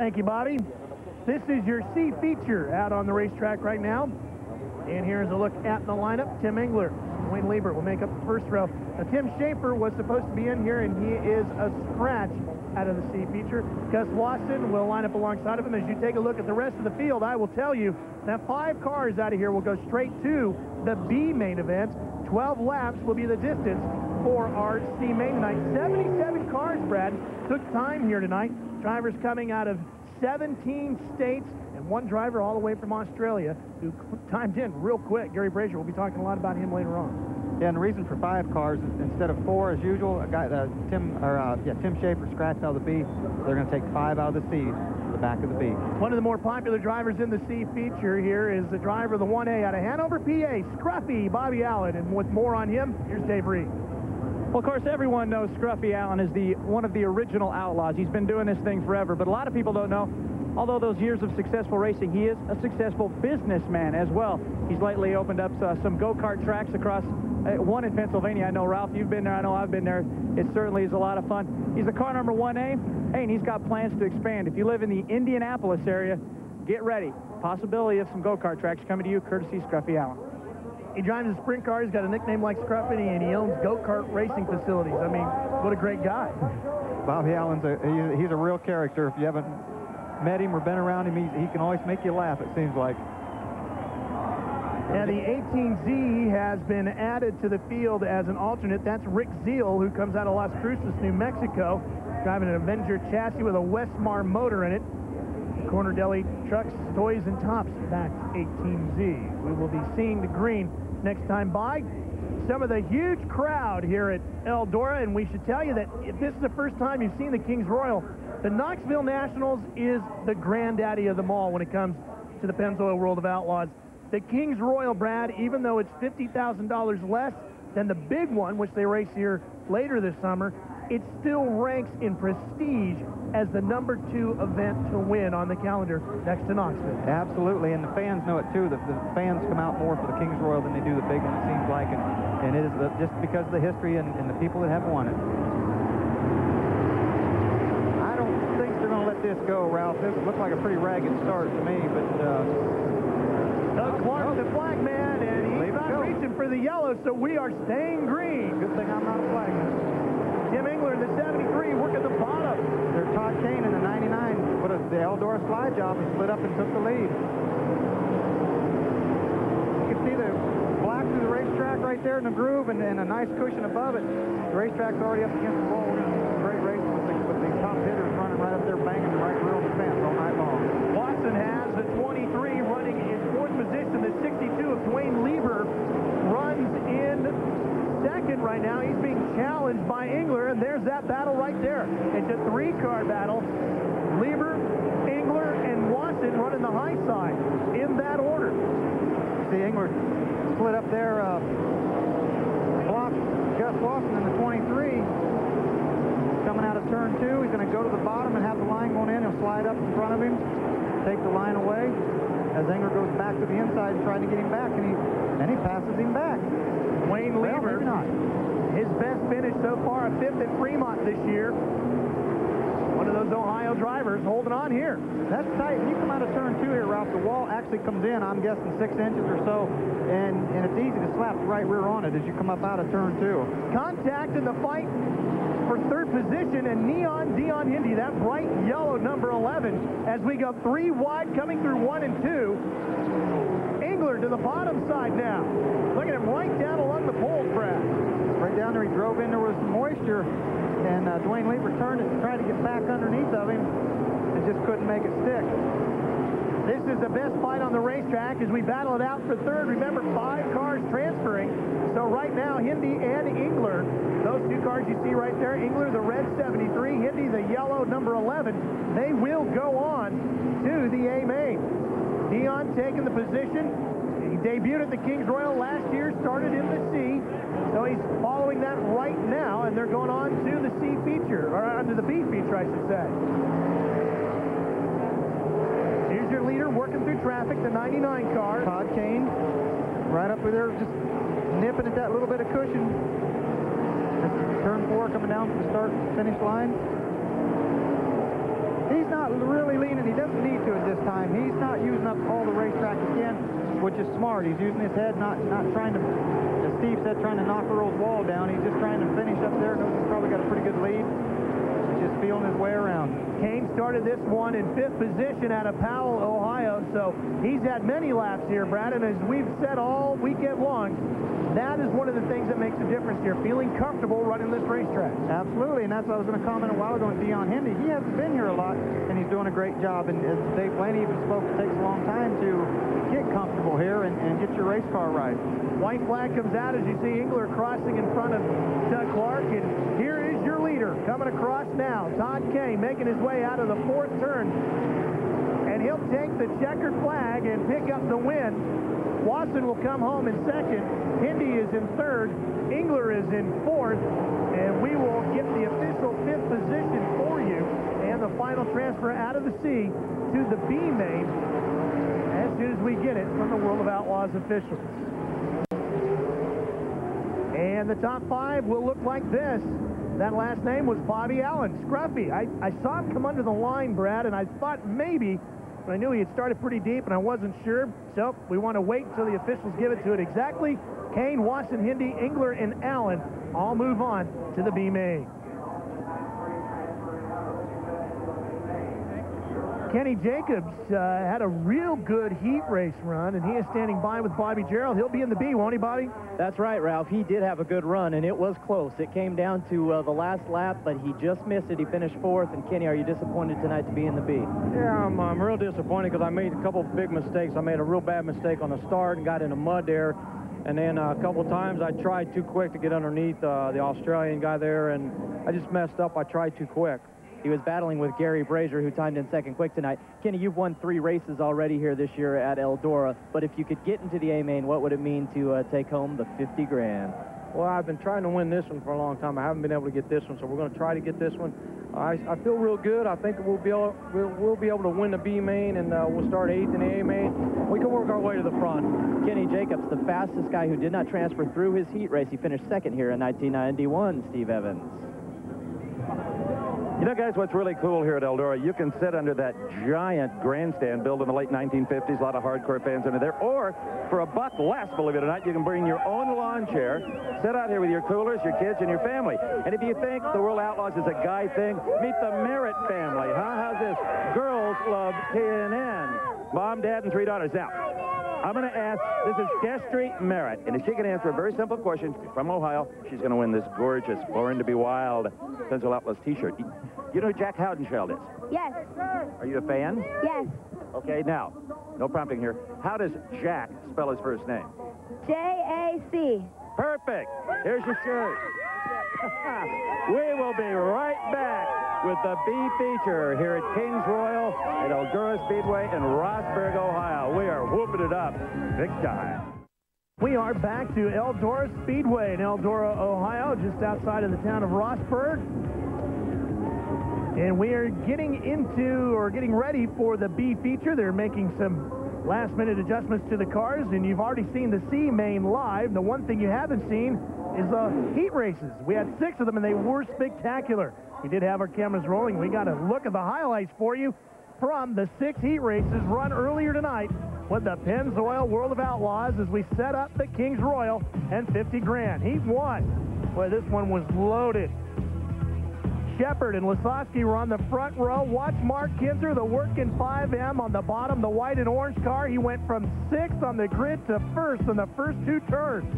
Thank you, Bobby. This is your C feature out on the racetrack right now. And here's a look at the lineup. Tim Engler, Wayne Liebert will make up the first row. Now, Tim Schaefer was supposed to be in here, and he is a scratch out of the C feature. Gus Watson will line up alongside of him. As you take a look at the rest of the field, I will tell you that 5 cars out of here will go straight to the B main event. 12 laps will be the distance for our C main tonight. 77 cars, Brad, took time here tonight. Drivers coming out of 17 states, and one driver all the way from Australia who timed in real quick. Gary Brazier, will be talking a lot about him later on. Yeah, and the reason for 5 cars instead of 4 as usual, Tim Schaefer scratched out of the B. They're going to take 5 out of the C, the back of the B. One of the more popular drivers in the C feature here is the driver of the 1A out of Hanover, PA, Scruffy Bobby Allen. And with more on him, here's Dave Reed. Well, of course, everyone knows Scruffy Allen is one of the original Outlaws. He's been doing this thing forever, but a lot of people don't know, although those years of successful racing, he is a successful businessman as well. He's lately opened up some go-kart tracks across one in Pennsylvania. I know, Ralph, you've been there. I know I've been there. It certainly is a lot of fun. He's the car number 1A. Hey, and he's got plans to expand. If you live in the Indianapolis area, get ready. Possibility of some go-kart tracks coming to you, courtesy Scruffy Allen. He drives a sprint car. He's got a nickname like Scruffy, and he owns go-kart racing facilities. I mean, what a great guy. Bobby Allen's he's a real character. If you haven't met him or been around him, he can always make you laugh, it seems like. Now, the 18Z has been added to the field as an alternate. That's Rick Zeal, who comes out of Las Cruces, New Mexico, driving an Avenger chassis with a Westmar motor in it. Corner Deli Trucks, Toys, and Tops back 18Z. We will be seeing the green next time by. Some of the huge crowd here at Eldora, and we should tell you that if this is the first time you've seen the Kings Royal, the Knoxville Nationals is the granddaddy of them all when it comes to the Pennzoil World of Outlaws. The Kings Royal, Brad, even though it's $50,000 less than the big one, which they race here later this summer, it still ranks in prestige as the #2 event to win on the calendar next to Knoxville. Absolutely, and the fans know it too. The fans come out more for the Kings Royal than they do the big one, it seems like, and it is just because of the history and the people that have won it. I don't think they're going to let this go, Ralph. This looks like a pretty ragged start to me, but... Doug Clark, the flag man, and he's not reaching for the yellow, so we are staying green. Good thing I'm not a flagman. Tim Engler in the 73, working the bottom. There's Todd Kane in the 99, but the Eldora slide job and split up and took the lead. You can see the black through the racetrack right there in the groove and a nice cushion above it. The racetrack's already up against the wall. We're going to see some great racing with the top hitters running right up there, banging the right rear on the fence all night long. Watson has the 23 running in 4th position. The 62 of Dwayne Lieber runs in 2nd right now. He's being challenged by Engler, and there's that battle right there. It's a 3-car battle. Lieber, Engler, and Watson running the high side in that order. See, Engler split up there, blocked Gus Watson in the 23. Coming out of turn 2, he's going to go to the bottom and have the line going in. He'll slide up in front of him, take the line away, as Engler goes back to the inside and trying to get him back, and he passes him back. Wayne Lieber, maybe not. His best finish so far, a 5th at Fremont this year. One of those Ohio drivers holding on here. That's tight. When you come out of turn 2 here, Ralph, the wall actually comes in, I'm guessing 6 inches or so, and it's easy to slap the right rear on it as you come up out of turn 2. Contact in the fight for 3rd position, and Neon Dion Hindy, that bright yellow number 11, as we go 3 wide coming through 1 and 2. Engler to the bottom side now. Look at him right down along the poles, Brad. Right down there, he drove in. There was some moisture, and Dwayne Lieber turned it and tried to get back underneath of him and just couldn't make it stick. This is the best fight on the racetrack as we battle it out for 3rd. Remember, 5 cars transferring. So right now, Hindy and Engler, those 2 cars you see right there, Engler, the red 73, Hindy, the yellow number 11, they will go on to the A main. Dion taking the position. He debuted at the Kings Royal last year, started in the C, so he's following that right now, and they're going on to the C feature, or onto the B feature, I should say. Here's your leader working through traffic, the 99 car. Todd Kane, right up there, just nipping at that little bit of cushion. Turn 4 coming down from the start-finish line. He's not really leaning time. He's not using up all the racetrack again, which is smart. He's using his head, not trying to, as Steve said, trying to knock Earl's wall down. He's just trying to finish up there. Knows he's probably got a pretty good lead. He's just feeling his way around. Kane started this one in 5th position out of Powell, Ohio, so he's had many laps here, Brad, and as we've said all weekend long, that is one of the things that makes a difference here, feeling comfortable running this racetrack. Absolutely, and that's what I was going to comment a while ago on Dion Hendy. He hasn't been here a lot, and he's doing a great job, and as Dave Blaney even spoke, it takes a long time to get comfortable here and get your race car right. White flag comes out as you see Engler crossing in front of Doug Clark, and here is your leader coming across now. Todd Kane making his way out of the 4th turn, and he'll take the checkered flag and pick up the win. Watson will come home in 2nd. Hendy is in 3rd. Engler is in 4th, and we will get the official 5th position for you and the final transfer out of the C to the B main as soon as we get it from the World of Outlaws officials. And the top 5 will look like this. That last name was Bobby Allen, Scruffy. I saw him come under the line, Brad, and I thought maybe, but I knew he had started pretty deep, and I wasn't sure. So we want to wait until the officials give it to it exactly. Kane, Watson, Hendy, Engler, and Allen all move on to the B main. Kenny Jacobs had a real good heat race run, and he is standing by with Bobby Gerald. He'll be in the B, won't he, Bobby? That's right, Ralph. He did have a good run, and it was close. It came down to the last lap, but he just missed it. He finished 4th. And, Kenny, are you disappointed tonight to be in the B? Yeah, I'm real disappointed because I made a couple big mistakes. I made a real bad mistake on the start and got in the mud there. And then a couple times I tried too quick to get underneath the Australian guy there, and I just messed up. I tried too quick. He was battling with Gary Brazier, who timed in 2nd quick tonight. Kenny, you've won 3 races already here this year at Eldora, but if you could get into the A main, what would it mean to take home the 50 grand? Well, I've been trying to win this one for a long time. I haven't been able to get this one, so we're going to try to get this one. I feel real good. I think we'll be able to win the B main, and we'll start 8th in the A main. We can work our way to the front. Kenny Jacobs, the fastest guy who did not transfer through his heat race. He finished 2nd here in 1991, Steve Evans. You know, guys, what's really cool here at Eldora, you can sit under that giant grandstand built in the late 1950s, a lot of hardcore fans under there, or for a buck less, believe it or not, you can bring your own lawn chair, sit out here with your coolers, your kids, and your family. And if you think the World Outlaws is a guy thing, meet the Merritt family, huh? How's this? Girls love TNN. Mom, Dad, and 3 daughters. Now, I'm going to ask, this is Destry Merritt, and if she can answer a very simple question from Ohio, she's going to win this gorgeous Born to be Wild Pennzoil Outlaws t-shirt. You know who Jack Howdenchild is? Yes. Are you a fan? Yes. Okay, now, no prompting here. How does Jack spell his first name? J-A-C. Perfect. Here's your shirt. We will be right back with the B feature here at Kings Royal at Eldora Speedway in Rossburg, Ohio. We are whooping it up big time. We are back to Eldora Speedway in Eldora, Ohio, just outside of the town of Rossburg. And we are getting ready for the B feature. They're making some last-minute adjustments to the cars, and you've already seen the C main live. The one thing you haven't seen is the heat races. We had 6 of them, and they were spectacular. We did have our cameras rolling. We got a look at the highlights for you from the 6 heat races run earlier tonight with the Pennzoil World of Outlaws as we set up the Kings Royal and 50 grand. Heat 1. Boy, this one was loaded. Shepard and Lasowski were on the front row. Watch Mark Kinzer, the working 5M on the bottom, the white and orange car. He went from 6th on the grid to 1st in the first 2 turns.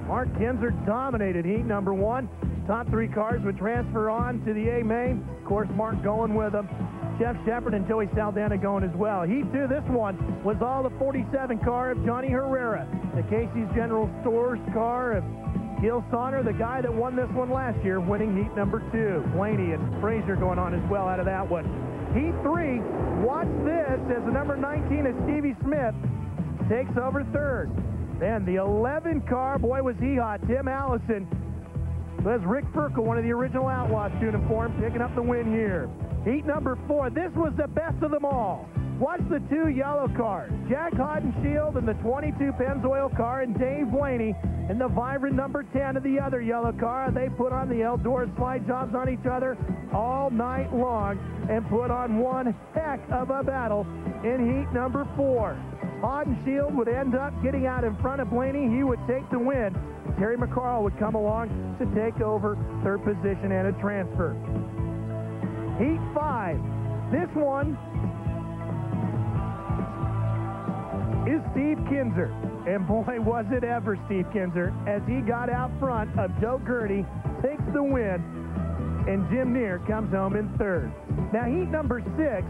Mark Kinzer dominated heat number 1. Top 3 cars would transfer on to the A main. Of course, Mark going with them. Jeff Shepard and Joey Saldana going as well. Heat 2, this one was all the 47 car of Johnny Herrera, the Casey's General Stores car of Gil Sonner, the guy that won this one last year, winning heat number 2. Blaney and Frazier going on as well out of that one. Heat 3, watch this as the number 19 of Stevie Smith takes over 3rd. Then the 11 car, boy was he hot, Tim Allison. There's Rick Ferkel, one of the original Outlaws tuning for him, picking up the win here. Heat number 4, this was the best of them all. Watch the two yellow cars, Jack Hodenshield in the 22 Pennzoil car and Dave Blaney in the vibrant number 10 of the other yellow car. They put on the Eldora slide jobs on each other all night long and put on one heck of a battle in heat number 4. Hodenshield would end up getting out in front of Blaney. He would take the win. Terry McCarl would come along to take over third position and a transfer. Heat 5. This one is Steve Kinzer. And boy, was it ever Steve Kinzer, as he got out front of Joe Gertie, takes the win, and Jim Neer comes home in third. Now, heat number 6,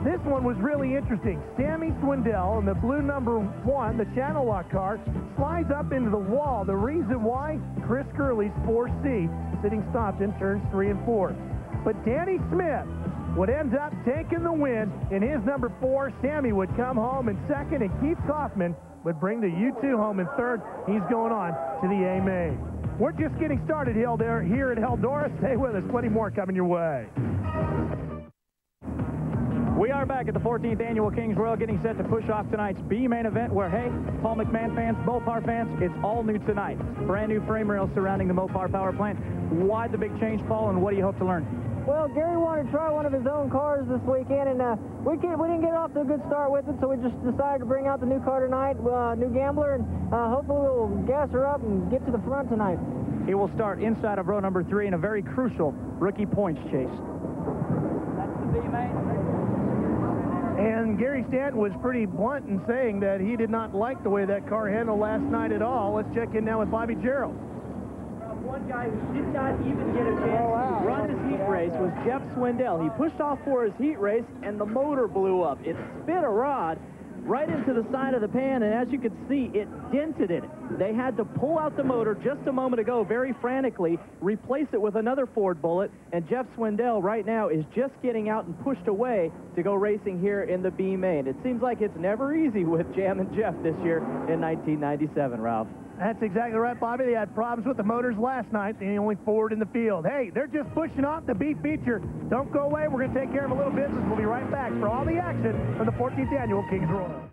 this one was really interesting. Sammy Swindell in the blue number 1, the channel lock car, slides up into the wall. The reason why? Chris Gurley's 4C, sitting stopped in turns 3 and 4. But Danny Smith would end up taking the win in his number 4. Sammy would come home in second, and Keith Kaufman would bring the U2 home in third. He's going on to the A main. We're just getting started here at Eldora. Stay with us. Plenty more coming your way. We are back at the 14th Annual Kings Royal, getting set to push off tonight's B main event where, hey, Paul McMahon fans, Mopar fans, it's all new tonight. Brand new frame rails surrounding the Mopar power plant. Why the big change, Paul, and what do you hope to learn? Well, Gary wanted to try one of his own cars this weekend, and we didn't get off to a good start with it, so we just decided to bring out the new car tonight, new Gambler, and hopefully we'll gas her up and get to the front tonight. He will start inside of row number 3 in a very crucial rookie points chase. That's the B main. And Gary Stanton was pretty blunt in saying that he did not like the way that car handled last night at all. Let's check in now with Bobby Gerald. One guy who did not even get a chance to run his heat race was Jeff Swindell. He pushed off for his heat race, and the motor blew up. It spit a rod right into the side of the pan, and as you can see, it dented it. They had to pull out the motor just a moment ago very frantically, replace it with another Ford Bullet, and Jeff Swindell right now is just getting out and pushed away to go racing here in the B main. It seems like it's never easy with Jam and Jeff this year in 1997, Ralph. That's exactly right, Bobby. They had problems with the motors last night. The only Ford in the field. Hey, they're just pushing off the B feature. Don't go away. We're going to take care of a little business. We'll be right back for all the action from the 14th Annual Kings Royal.